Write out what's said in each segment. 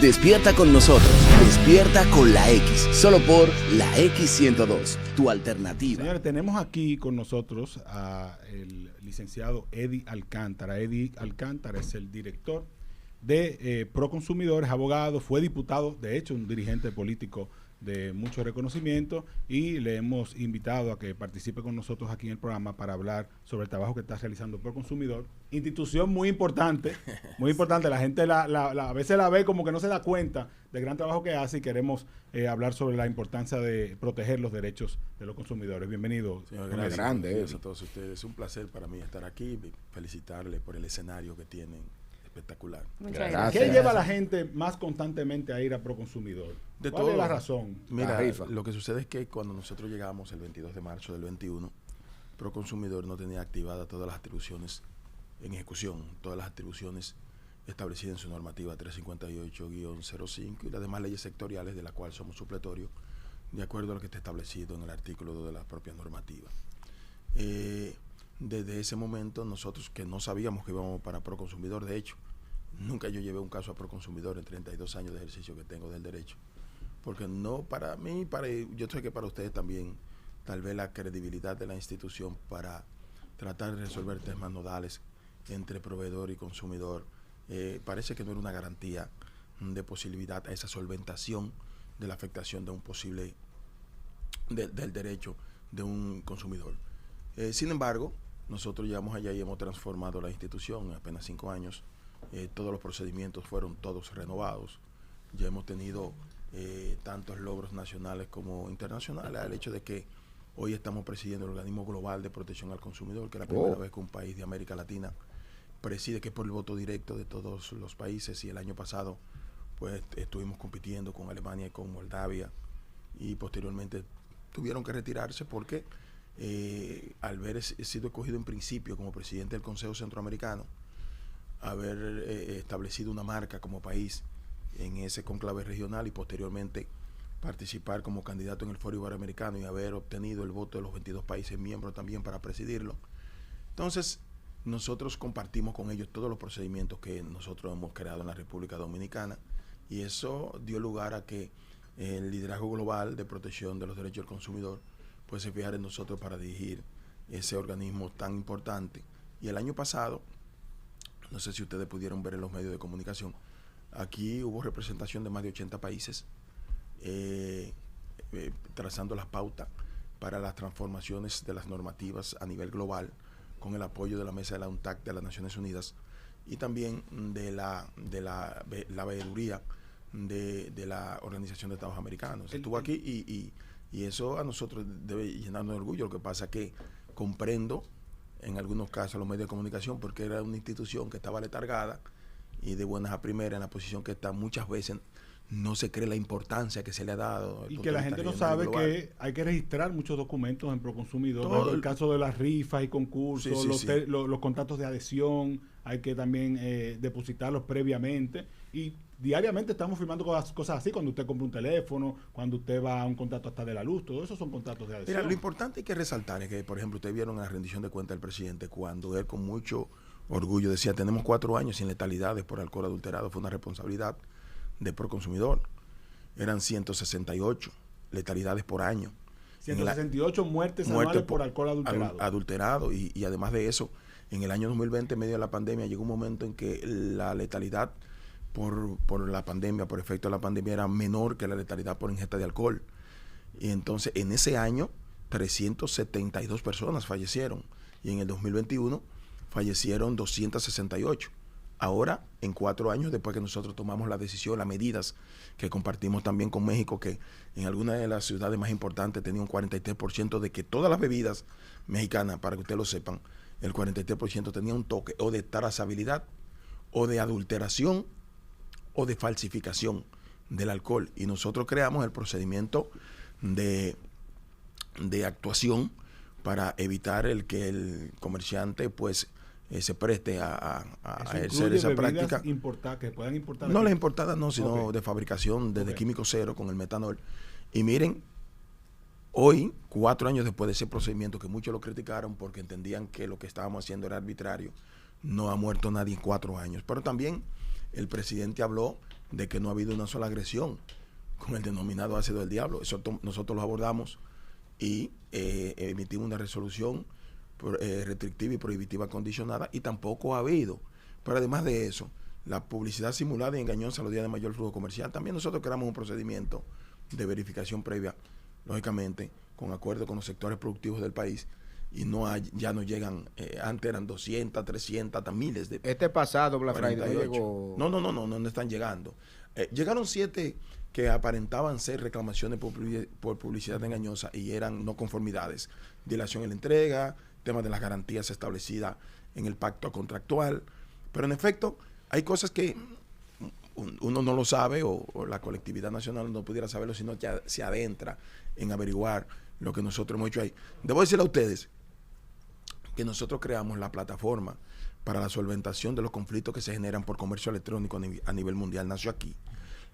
Despierta con nosotros, despierta con la X, solo por la X102, tu alternativa. Señores, tenemos aquí con nosotros al licenciado Eddie Alcántara. Eddie Alcántara es el director de Proconsumidores, abogado, fue diputado, de hecho un dirigente político de mucho reconocimiento, y le hemos invitado a que participe con nosotros aquí en el programa para hablar sobre el trabajo que está realizando Proconsumidor, institución muy importante, la gente a veces la ve como que no se da cuenta del gran trabajo que hace, y queremos hablar sobre la importancia de proteger los derechos de los consumidores. Bienvenido. Señor, gracias. Grande eso a todos ustedes. Es un placer para mí estar aquí y felicitarles por el escenario que tienen. Espectacular. Muchas gracias. ¿Qué lleva a la gente más constantemente a ir a Proconsumidor? ¿Cuál es la razón? Mira, lo que sucede es que cuando nosotros llegamos el 22 de marzo del 21, Proconsumidor no tenía activadas todas las atribuciones en ejecución, todas las atribuciones establecidas en su normativa 358-05 y las demás leyes sectoriales de las cuales somos supletorios, de acuerdo a lo que está establecido en el artículo 2 de la propia normativa. Desde ese momento nosotros, que no sabíamos que íbamos para Proconsumidor, de hecho, nunca yo llevé un caso a Proconsumidor en 32 años de ejercicio que tengo del derecho, porque no para mí, yo sé que para ustedes también, tal vez la credibilidad de la institución para tratar de resolver temas nodales entre proveedor y consumidor, parece que no era una garantía de posibilidad a esa solventación de la afectación de un posible, del derecho de un consumidor. Sin embargo, nosotros llegamos allá y hemos transformado la institución en apenas 5 años. Todos los procedimientos fueron todos renovados. Ya hemos tenido tantos logros nacionales como internacionales. El hecho de que hoy estamos presidiendo el Organismo Global de Protección al Consumidor, que es la primera vez que un país de América Latina preside, que es por el voto directo de todos los países, y el año pasado pues estuvimos compitiendo con Alemania y con Moldavia, y posteriormente tuvieron que retirarse porque al haber sido escogido en principio como presidente del Consejo Centroamericano, haber establecido una marca como país en ese conclave regional y posteriormente participar como candidato en el Foro Iberoamericano y haber obtenido el voto de los 22 países miembros también para presidirlo. Entonces, nosotros compartimos con ellos todos los procedimientos que nosotros hemos creado en la República Dominicana, y eso dio lugar a que el liderazgo global de protección de los derechos del consumidor pues se fijara en nosotros para dirigir ese organismo tan importante. Y el año pasado, no sé si ustedes pudieron ver en los medios de comunicación, aquí hubo representación de más de 80 países trazando las pautas para las transformaciones de las normativas a nivel global, con el apoyo de la Mesa de la UNTAC de las Naciones Unidas y también de la veeduría de la Organización de Estados Americanos. Estuvo aquí y eso a nosotros debe llenarnos de orgullo. Lo que pasa es que comprendo en algunos casos los medios de comunicación, porque era una institución que estaba letargada y de buenas a primeras en la posición que está. Muchas veces no se cree la importancia que se le ha dado. Y que la gente no sabe global. Que hay que registrar muchos documentos en Proconsumidor. El caso de las rifas y concursos, los contratos de adhesión, hay que también depositarlos previamente. Y diariamente estamos firmando cosas así, cuando usted compra un teléfono, cuando usted va a un contrato hasta de la luz, todo eso son contratos de adhesión. Mira, lo importante hay que resaltar es que, por ejemplo, ustedes vieron en la rendición de cuentas del presidente, cuando él con mucho orgullo decía, tenemos 4 años sin letalidades por alcohol adulterado. Fue una responsabilidad de Proconsumidor. Eran 168 letalidades por año. 168 muertes anuales por alcohol adulterado. Y además de eso, en el año 2020, en medio de la pandemia, llegó un momento en que la letalidad por la pandemia, por efecto de la pandemia, era menor que la letalidad por ingesta de alcohol. Y entonces, en ese año, 372 personas fallecieron. Y en el 2021, fallecieron 268. Ahora, en 4 años, después que nosotros tomamos la decisión, las medidas que compartimos también con México, que en algunas de las ciudades más importantes tenía un 43% de que todas las bebidas mexicanas, para que ustedes lo sepan, el 43% tenía un toque o de trazabilidad, o de adulteración, o de falsificación del alcohol. Y nosotros creamos el procedimiento de actuación para evitar el que el comerciante pues se preste a hacer esa práctica. Que puedan importar. No las importadas no, sino de fabricación desde químico cero con el metanol. Y miren, hoy, 4 años después de ese procedimiento, que muchos lo criticaron porque entendían que lo que estábamos haciendo era arbitrario, no ha muerto nadie en 4 años. Pero también el presidente habló de que no ha habido una sola agresión con el denominado ácido del diablo. Eso nosotros lo abordamos y emitimos una resolución restrictiva y prohibitiva condicionada, y tampoco ha habido. Pero además de eso, la publicidad simulada y engañosa a los días de mayor flujo comercial, también nosotros creamos un procedimiento de verificación previa, lógicamente, con acuerdo con los sectores productivos del país, y ya no llegan, antes eran 200, 300, hasta miles de... Este pasado Black Friday no llegó... No están llegando. Llegaron 7 que aparentaban ser reclamaciones por publicidad engañosa y eran no conformidades, dilación en la entrega, temas de las garantías establecidas en el pacto contractual, pero en efecto hay cosas que uno no lo sabe, o la colectividad nacional no pudiera saberlo, sino que se adentra en averiguar lo que nosotros hemos hecho ahí. Debo decirle a ustedes que nosotros creamos la plataforma para la solventación de los conflictos que se generan por comercio electrónico a nivel mundial. Nació aquí.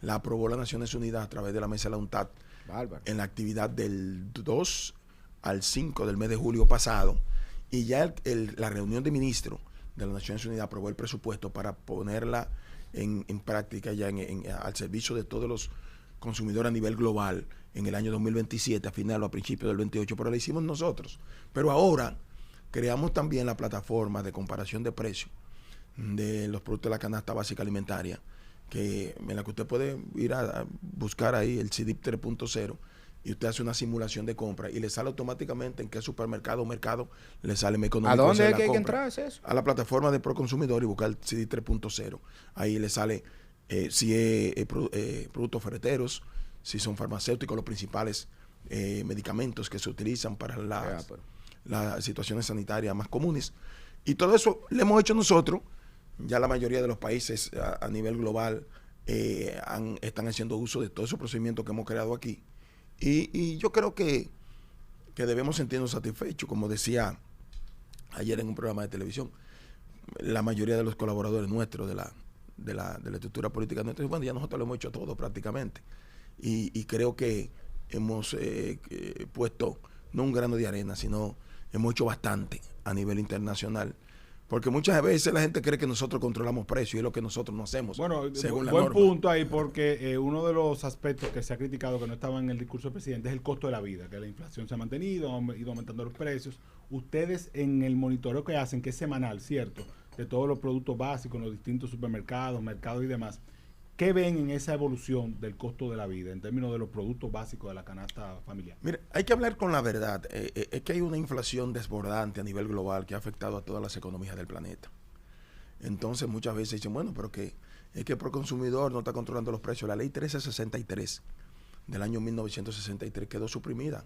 La aprobó las Naciones Unidas a través de la mesa de la UNTAD. Bárbaro. En la actividad del 2 al 5 del mes de julio pasado, y ya la reunión de ministros de las Naciones Unidas aprobó el presupuesto para ponerla en práctica ya al servicio de todos los consumidores a nivel global en el año 2027, a final o a principios del 28, pero lo hicimos nosotros. Pero ahora creamos también la plataforma de comparación de precios de los productos de la canasta básica alimentaria, en la que usted puede ir a buscar ahí el CDIP 3.0, y usted hace una simulación de compra y le sale automáticamente en qué supermercado o mercado le sale más económico. ¿A dónde es que hay que entrar? ¿Es eso? A la plataforma de Proconsumidor y buscar el CDIP 3.0. Ahí le sale si es productos ferreteros, si son farmacéuticos, los principales medicamentos que se utilizan para las situaciones sanitarias más comunes. Y todo eso lo hemos hecho nosotros. Ya la mayoría de los países a nivel global están haciendo uso de todos esos procedimientos que hemos creado aquí. Y yo creo que debemos sentirnos satisfechos. Como decía ayer en un programa de televisión, la mayoría de los colaboradores nuestros de la estructura política nuestra, bueno, ya nosotros lo hemos hecho todo prácticamente. Y creo que hemos puesto no un grano de arena, sino hemos hecho bastante a nivel internacional. Porque muchas veces la gente cree que nosotros controlamos precios, y es lo que nosotros no hacemos. Bueno, según buen punto ahí, porque uno de los aspectos que se ha criticado, que no estaba en el discurso del presidente, es el costo de la vida, que la inflación se ha mantenido, ha ido aumentando los precios. Ustedes en el monitoreo que hacen, que es semanal, ¿cierto?, de todos los productos básicos en los distintos supermercados, mercados y demás, ¿qué ven en esa evolución del costo de la vida en términos de los productos básicos de la canasta familiar? Mire, hay que hablar con la verdad. Es que hay una inflación desbordante a nivel global que ha afectado a todas las economías del planeta. Entonces muchas veces dicen, bueno, pero es que Proconsumidor no está controlando los precios. La ley 1363 del año 1963 quedó suprimida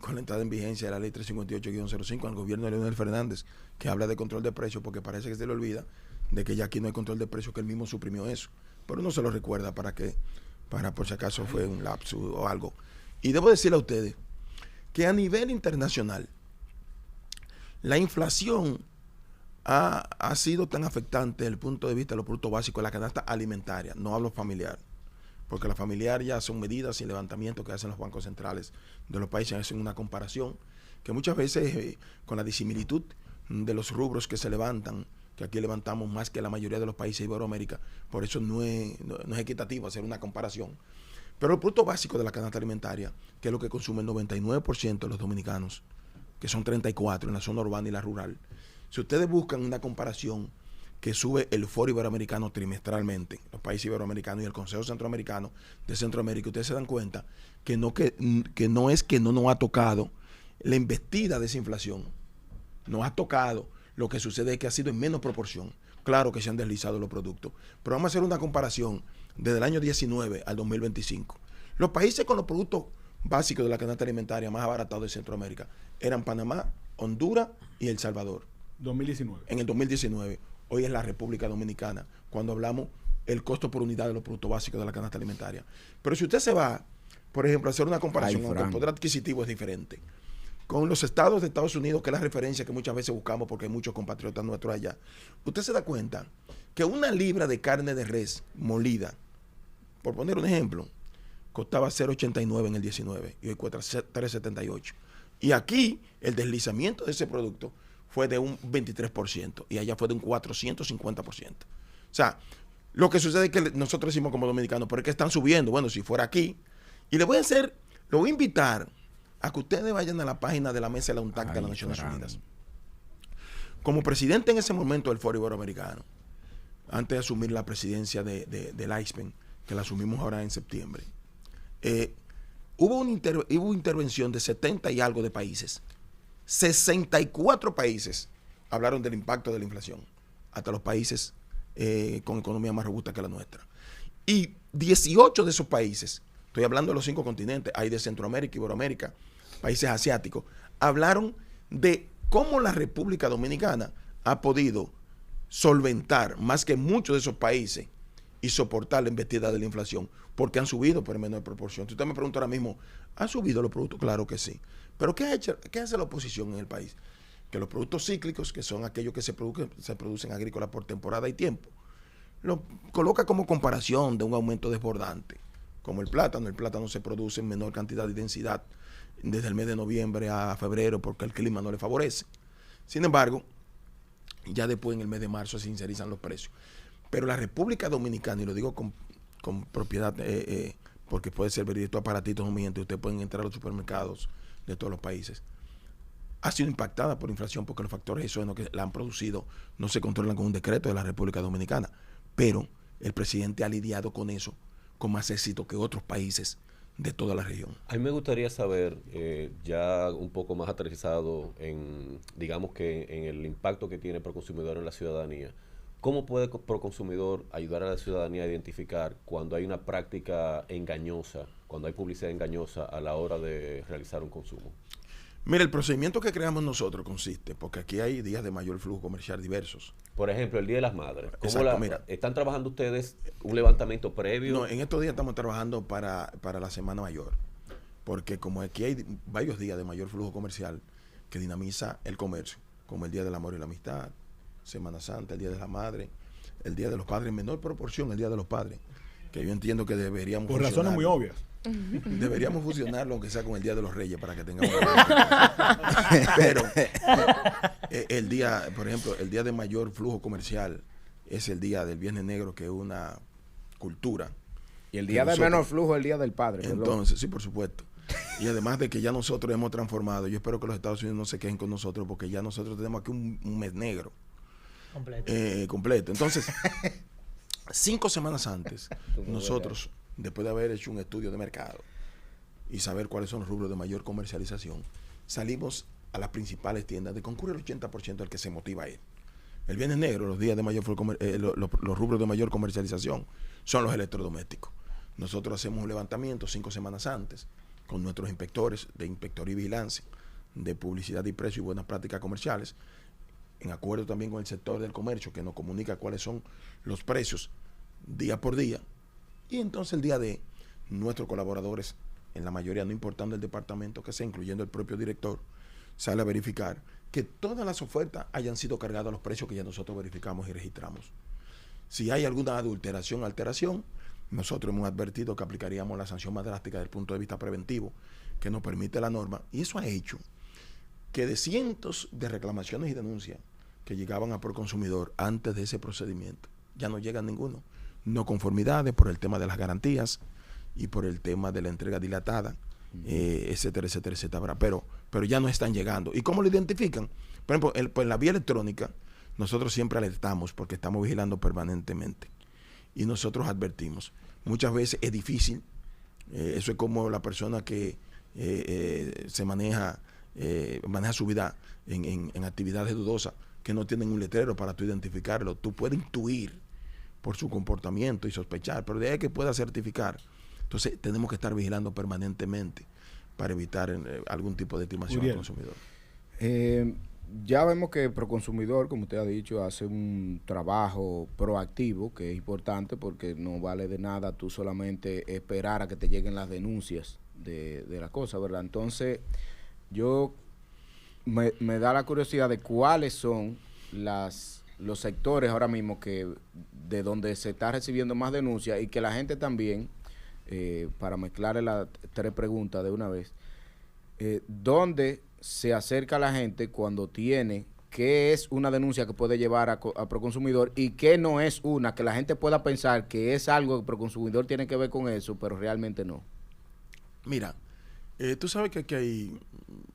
con la entrada en vigencia de la ley 358-05 al gobierno de Leonel Fernández, que habla de control de precios, porque parece que se le olvida de que ya aquí no hay control de precios, que él mismo suprimió eso. Pero no se lo recuerda para por si acaso fue un lapsus o algo. Y debo decirle a ustedes que a nivel internacional la inflación ha sido tan afectante desde el punto de vista de los productos básicos de la canasta alimentaria, no hablo familiar, porque la familiar ya son medidas y levantamientos que hacen los bancos centrales de los países, hacen una comparación que muchas veces con la disimilitud de los rubros que se levantan, que aquí levantamos más que la mayoría de los países de Iberoamérica, por eso no es equitativo hacer una comparación. Pero el producto básico de la canasta alimentaria, que es lo que consume el 99% de los dominicanos, que son 34 en la zona urbana y la rural, si ustedes buscan una comparación que sube el Foro Iberoamericano trimestralmente, los países iberoamericanos y el Consejo Centroamericano de Centroamérica, ustedes se dan cuenta que no es que no nos ha tocado la embestida de esa inflación, nos ha tocado. Lo que sucede es que ha sido en menos proporción. Claro que se han deslizado los productos. Pero vamos a hacer una comparación desde el año 19 al 2025. Los países con los productos básicos de la canasta alimentaria más abaratados de Centroamérica eran Panamá, Honduras y El Salvador. 2019. En el 2019. Hoy es la República Dominicana, cuando hablamos el costo por unidad de los productos básicos de la canasta alimentaria. Pero si usted se va, por ejemplo, a hacer una comparación, aunque el poder adquisitivo es diferente, con los estados de Estados Unidos, que es la referencia que muchas veces buscamos porque hay muchos compatriotas nuestros allá, usted se da cuenta que una libra de carne de res molida, por poner un ejemplo, costaba 0.89 en el 19 y hoy cuesta 3.78. Y aquí el deslizamiento de ese producto fue de un 23% y allá fue de un 450%. O sea, Lo que sucede es que nosotros decimos como dominicanos, pero es que están subiendo. Bueno, si fuera aquí. Y lo voy a invitar a que ustedes vayan a la página de la Mesa de la UNTAC de las Naciones Unidas. Como presidente en ese momento del Foro Iberoamericano, antes de asumir la presidencia del ICPEN, que la asumimos ahora en septiembre, hubo intervención de 70 y algo de países. 64 países hablaron del impacto de la inflación, hasta los países con economía más robusta que la nuestra. Y 18 de esos países, estoy hablando de los 5 continentes, hay de Centroamérica, Iberoamérica, países asiáticos, hablaron de cómo la República Dominicana ha podido solventar más que muchos de esos países y soportar la embestida de la inflación, porque han subido por menor proporción. Si usted me pregunta ahora mismo, ¿han subido los productos? Claro que sí. Pero ¿qué hace la oposición en el país? Que los productos cíclicos, que son aquellos que se producen agrícolas por temporada y tiempo, lo coloca como comparación de un aumento desbordante, como el plátano se produce en menor cantidad y densidad desde el mes de noviembre a febrero porque el clima no le favorece. Sin embargo, ya después en el mes de marzo se sincerizan los precios. Pero la República Dominicana, y lo digo con propiedad, porque puede ser verídico, aparatitos no mienten, ustedes pueden entrar a los supermercados de todos los países, ha sido impactada por inflación porque los factores exógenos que la han producido no se controlan con un decreto de la República Dominicana. Pero el presidente ha lidiado con eso con más éxito que otros países de toda la región. A mí me gustaría saber, ya un poco más aterrizado en, digamos que en el impacto que tiene Proconsumidor en la ciudadanía, ¿cómo puede Proconsumidor ayudar a la ciudadanía a identificar cuando hay una práctica engañosa, cuando hay publicidad engañosa a la hora de realizar un consumo? Mira, el procedimiento que creamos nosotros consiste, porque aquí hay días de mayor flujo comercial diversos. Por ejemplo, el Día de las Madres. Exacto, mira. ¿Están trabajando ustedes un levantamiento previo? No, en estos días estamos trabajando para la Semana Mayor, porque como aquí hay varios días de mayor flujo comercial que dinamiza el comercio, como el Día del Amor y la Amistad, Semana Santa, el Día de la Madre, el Día de los Padres, en menor proporción el Día de los Padres, que yo entiendo que deberíamos por razones muy obvias. Deberíamos fusionarlo, aunque sea con el Día de los Reyes, para que tengamos pero el día, por ejemplo, el día de mayor flujo comercial es el día del Viernes Negro, que es una cultura. Y el día de menor flujo es el Día del Padre. Entonces, sí, por supuesto. Y además de que ya nosotros hemos transformado, yo espero que los Estados Unidos no se quejen con nosotros, porque ya nosotros tenemos aquí un mes negro. Completo. Entonces, 5 semanas antes, nosotros, después de haber hecho un estudio de mercado y saber cuáles son los rubros de mayor comercialización, salimos a las principales tiendas de concurre el 80% del que se motiva a ir. El Viernes Negro, los días de mayor los rubros de mayor comercialización son los electrodomésticos. Nosotros hacemos un levantamiento 5 semanas antes con nuestros inspectores de inspectoría y vigilancia, de publicidad y precio y buenas prácticas comerciales, en acuerdo también con el sector del comercio, que nos comunica cuáles son los precios día por día. Y entonces el día de nuestros colaboradores, en la mayoría no importando el departamento que sea, incluyendo el propio director, sale a verificar que todas las ofertas hayan sido cargadas a los precios que ya nosotros verificamos y registramos. Si hay alguna adulteración, alteración, nosotros hemos advertido que aplicaríamos la sanción más drástica desde el punto de vista preventivo que nos permite la norma, y eso ha hecho que de cientos de reclamaciones y denuncias que llegaban a Proconsumidor antes de ese procedimiento, ya no llegan ninguno. No conformidades por el tema de las garantías y por el tema de la entrega dilatada, etcétera, etcétera, etcétera. Pero ya no están llegando. ¿Y cómo lo identifican? Por ejemplo, en la vía electrónica, nosotros siempre alertamos porque estamos vigilando permanentemente. Y nosotros advertimos. Muchas veces es difícil. Eso es como la persona que se maneja su vida en actividades dudosas, que no tienen un letrero para tú identificarlo. Tú puedes intuir por su comportamiento y sospechar, pero de ahí que pueda certificar. Entonces tenemos que estar vigilando permanentemente para evitar algún tipo de estimación al consumidor. Ya vemos que Proconsumidor, como usted ha dicho, hace un trabajo proactivo que es importante, porque no vale de nada tú solamente esperar a que te lleguen las denuncias de la cosa, ¿verdad? Entonces yo me da la curiosidad de cuáles son los sectores ahora mismo de donde se está recibiendo más denuncias, y que la gente también, para mezclarle las 3 preguntas de una vez, ¿dónde se acerca la gente cuando tiene qué es una denuncia que puede llevar a Proconsumidor y qué no es una, que la gente pueda pensar que es algo que Proconsumidor tiene que ver con eso, pero realmente no. Mira, tú sabes que aquí hay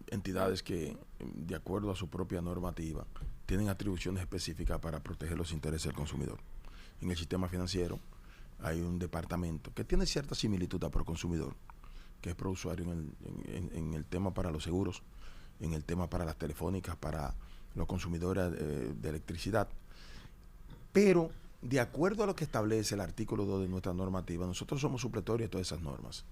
entidades que, de acuerdo a su propia normativa, tienen atribuciones específicas para proteger los intereses del consumidor. En el sistema financiero hay un departamento que tiene cierta similitud a Proconsumidor, que es Prousuario en el tema para los seguros, en el tema para las telefónicas, para los consumidores de electricidad. Pero, de acuerdo a lo que establece el artículo 2 de nuestra normativa, nosotros somos supletorios de todas esas normas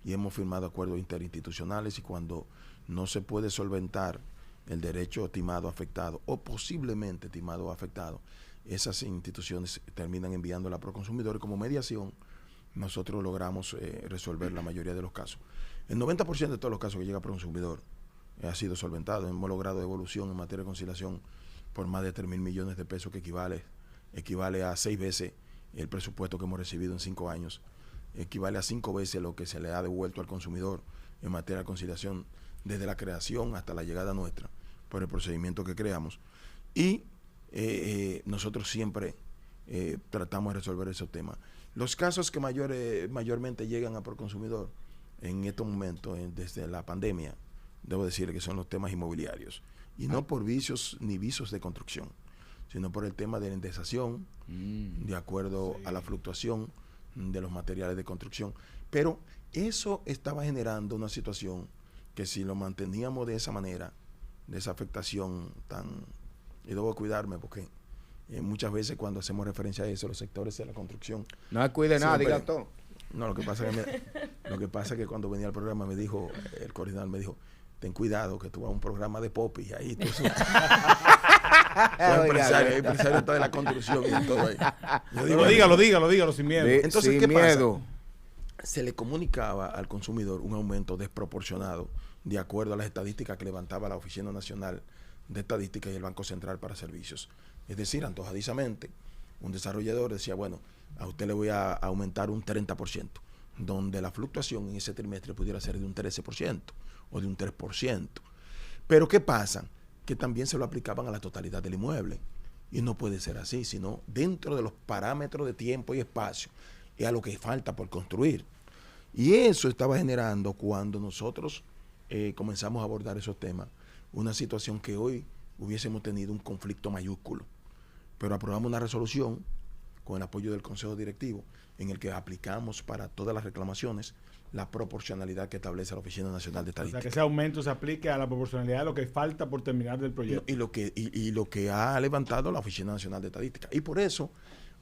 y hemos firmado acuerdos interinstitucionales, y cuando no se puede solventar el derecho estimado afectado o posiblemente estimado afectado, esas instituciones terminan enviando a Proconsumidor, y como mediación nosotros logramos resolver la mayoría de los casos. El 90% de todos los casos que llega a Proconsumidor ha sido solventado. Hemos logrado evolución en materia de conciliación por más de 3.000 millones de pesos, que equivale a 6 veces el presupuesto que hemos recibido en 5 años, equivale a 5 veces lo que se le ha devuelto al consumidor en materia de conciliación desde la creación hasta la llegada nuestra por el procedimiento que creamos. Y nosotros siempre tratamos de resolver esos temas. Los casos que mayormente llegan a Proconsumidor en estos momentos, desde la pandemia, debo decir que son los temas inmobiliarios, y no por vicios ni visos de construcción, sino por el tema de la indexación, de acuerdo a la fluctuación de los materiales de construcción. Pero eso estaba generando una situación que, si lo manteníamos de esa manera, de esa afectación tan... Y debo cuidarme porque muchas veces cuando hacemos referencia a eso, los sectores de la construcción... No cuide nada, diga todo. No, lo que pasa es que cuando venía al programa me dijo, el coordinador me dijo, ten cuidado que tú vas a un programa de pop y ahí tú soy empresario de la construcción y todo ahí. Yo digo, dígalo sin miedo. Entonces, sin ¿qué miedo. pasa? Se le comunicaba al consumidor un aumento desproporcionado de acuerdo a las estadísticas que levantaba la Oficina Nacional de Estadística y el Banco Central para Servicios. Es decir, antojadizamente, un desarrollador decía, bueno, a usted le voy a aumentar un 30%, donde la fluctuación en ese trimestre pudiera ser de un 13% o de un 3%. Pero ¿qué pasa? Que también se lo aplicaban a la totalidad del inmueble. Y no puede ser así, sino dentro de los parámetros de tiempo y espacio, es a lo que falta por construir. Y eso estaba generando, cuando nosotros comenzamos a abordar esos temas, una situación que hoy hubiésemos tenido un conflicto mayúsculo. Pero aprobamos una resolución con el apoyo del Consejo Directivo, en el que aplicamos para todas las reclamaciones la proporcionalidad que establece la Oficina Nacional de Estadística. O sea, que ese aumento se aplique a la proporcionalidad de lo que falta por terminar del proyecto. Y lo que ha levantado la Oficina Nacional de Estadística. Y por eso,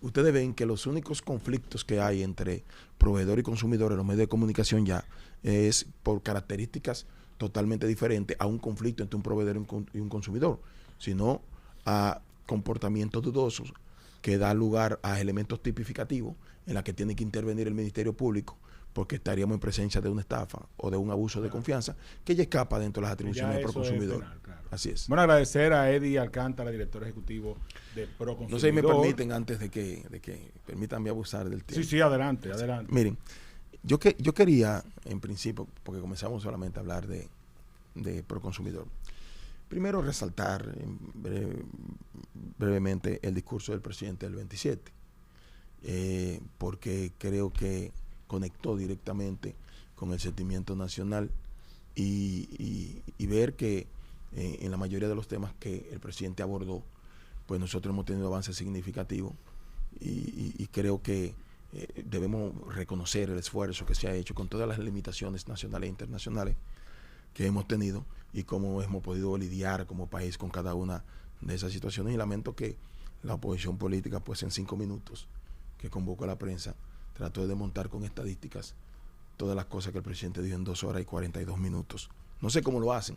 ustedes ven que los únicos conflictos que hay entre proveedor y consumidor en los medios de comunicación ya es por características totalmente diferentes a un conflicto entre un proveedor y un consumidor, sino a comportamientos dudosos que da lugar a elementos tipificativos en la que tiene que intervenir el Ministerio Público, porque estaríamos en presencia de una estafa o de un abuso de confianza que ya escapa dentro de las atribuciones del Proconsumidor. Claro. Así es. Bueno, agradecer a Eddie Alcántara, director ejecutivo de Proconsumidor. No sé si me permiten, antes de que permítanme abusar del tiempo. Sí, adelante. Miren, yo quería, en principio, porque comenzamos solamente a hablar de Proconsumidor, primero resaltar brevemente el discurso del presidente del 27, porque creo que conectó directamente con el sentimiento nacional y ver que en la mayoría de los temas que el presidente abordó, pues nosotros hemos tenido avances significativos y creo que debemos reconocer el esfuerzo que se ha hecho con todas las limitaciones nacionales e internacionales que hemos tenido y cómo hemos podido lidiar como país con cada una de esas situaciones. Y lamento que la oposición política, pues en 5 minutos que convocó a la prensa, trató de desmontar con estadísticas todas las cosas que el presidente dijo en 2 horas y 42 minutos. No sé cómo lo hacen,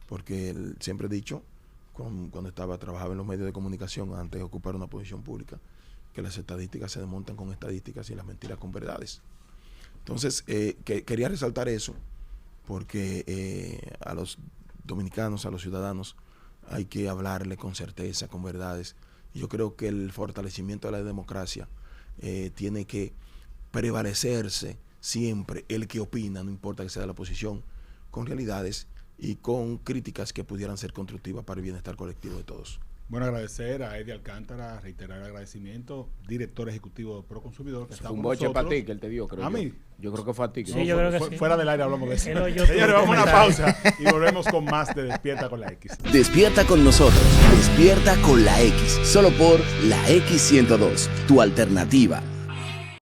porque él siempre he dicho, cuando trabajaba en los medios de comunicación antes de ocupar una posición pública, que las estadísticas se desmontan con estadísticas y las mentiras con verdades. Entonces, quería resaltar eso, porque a los dominicanos, a los ciudadanos, hay que hablarle con certeza, con verdades. Y yo creo que el fortalecimiento de la democracia tiene que prevalecerse siempre el que opina, no importa que sea de la oposición, con realidades y con críticas que pudieran ser constructivas para el bienestar colectivo de todos. Bueno, agradecer a Eddie Alcántara, reiterar el agradecimiento, director ejecutivo de Proconsumidor, que está Fue un con boche nosotros. para ti que él te dio, creo ¿A yo. mí? Yo creo que fue a ti. Sí, yo creo que sí. Fuera del aire hablamos de eso. Él oyó tu Señores, vamos a una comentario. pausa y volvemos con más de Despierta con la X. Despierta con nosotros, despierta con la X, solo por la X102, tu alternativa.